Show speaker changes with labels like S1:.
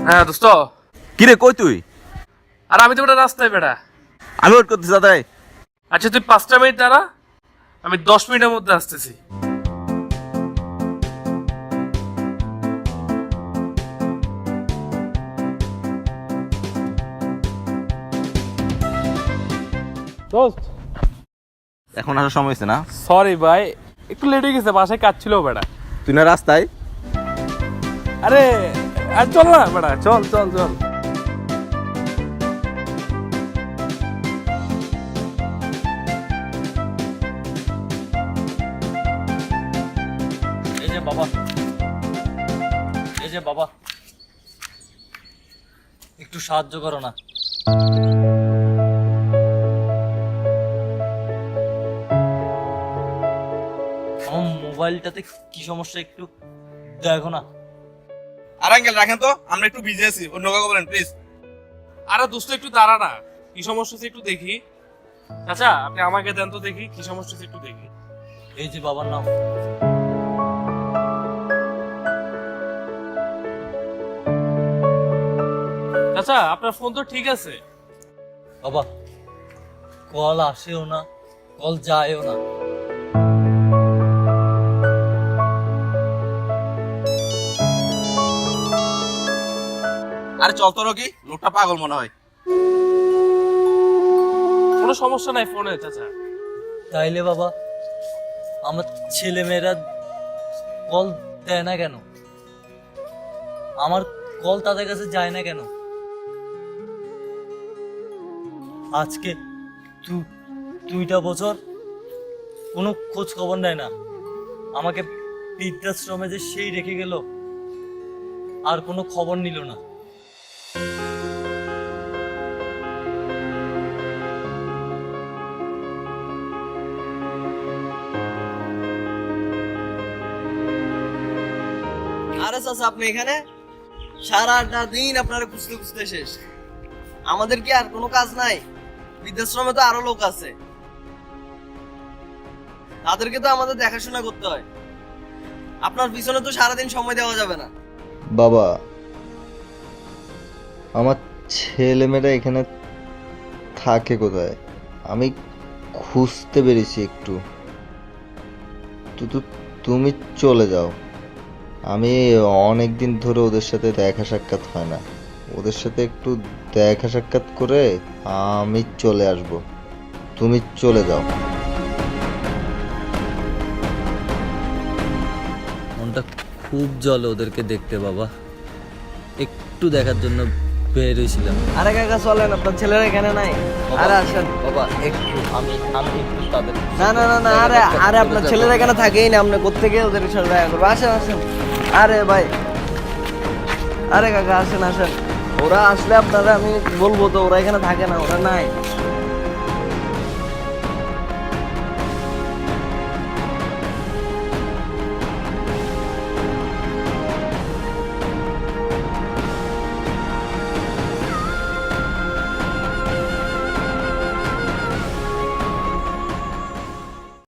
S1: হ্যাঁ দোস্ত।
S2: কিরে কই তুই?
S1: আর আমি তো ওটা রাস্তায় বেড়া।
S2: আমি ওয়েট করতেছি দাদাই।
S1: আচ্ছা তুই 5টা মিনিট দাঁড়া, আমি 10 মিনিটের মধ্যে আসতেছি। দোস্ত
S2: এখন আসার সময় হয়েছে না?
S1: সরি ভাই, একটু লেট হয়ে গেছে, বাসায় কাজ ছিল বেড়া।
S2: তুই না রাস্তায়?
S1: আরে আর চল না বেড়া, চল চল চল।
S3: এই যে বাবা, এই যে বাবা, একটু সাহায্য করো না। আমার মোবাইলটাতে কি সমস্যা একটু দেখো না।
S2: আর আঙ্কেল রাখেন তো, আমরা একটু বিজি আছি, অন্য কাউকে বলেন প্লিজ।
S1: আরে দোস্ত একটু দাঁড়া না, কি সমস্যা হচ্ছে একটু দেখি। আচ্ছা আপনি আমাকে দেন তো দেখি কি সমস্যা হচ্ছে একটু দেখি।
S3: এই যে বাবার নাম।
S1: আচ্ছা আপনার ফোন তো ঠিক আছে।
S3: বাবা, কল আসেও না, কল যায়ও না।
S2: আরে চল তো রকি, লোকটা পাগল মনে হয়।
S1: কোনো সমস্যা নাই ফোনে চাচা।
S3: তাইলে বাবা, আমার ছেলে মেয়েরা কল দেয় না কেন? আমার কল তাদের কাছে যায় না কেন? আজকে 2টা বছর কোনো খোঁজ খবর নেয় না। আমাকে বৃদ্ধাশ্রমে যে সেই রেখে গেল, আর কোনো খবর নিল না।
S4: আরে চাচা আপনি এখানে? সারাটা দিন আপনারা খুঁজতে খুঁজতে শেষ। আমাদের কি আর কোনো কাজ নাই? বৃদ্ধাশ্রমে তো আরো লোক আছে, তাদেরকে তো আমাদের দেখাশোনা করতে হয়। আপনার পিছনে তো সারাদিন সময় দেওয়া যাবে না।
S5: বাবা, আমার ছেলেমেয়েরা এখানে থাকে কোথায়? আমি খুঁজতে পেরেছি একটু। তুমি চলে যাও। আমি অনেক দিন ধরে ওদের সাথে দেখা সাক্ষাৎ হয় না, ওদের সাথে একটু দেখা সাক্ষাৎ করে আমি চলে আসব। তুমি চলে যাও।
S3: মনটা খুব জ্বলে ওদেরকে দেখতে বাবা, একটু দেখার জন্য বের হয়েছিলাম।
S4: আরে কাকা চলেন, আপনার ছেলেরা এখানে নাই। আরে আসেন।
S3: বাবা একটু, আমি একটু তাদের।
S4: না না না না, আরে আরে আপনার ছেলেরা এখানে থাকেই না, আপনি কোত্থেকে ওদের সাথে দেখা করবো? আসেন আসেন। আরে ভাই, আরে কাকা আসেন আসেন। ওরা আসলে আপনারা আমি বলবো তো, ওরা এখানে থাকে না, ওরা নাই।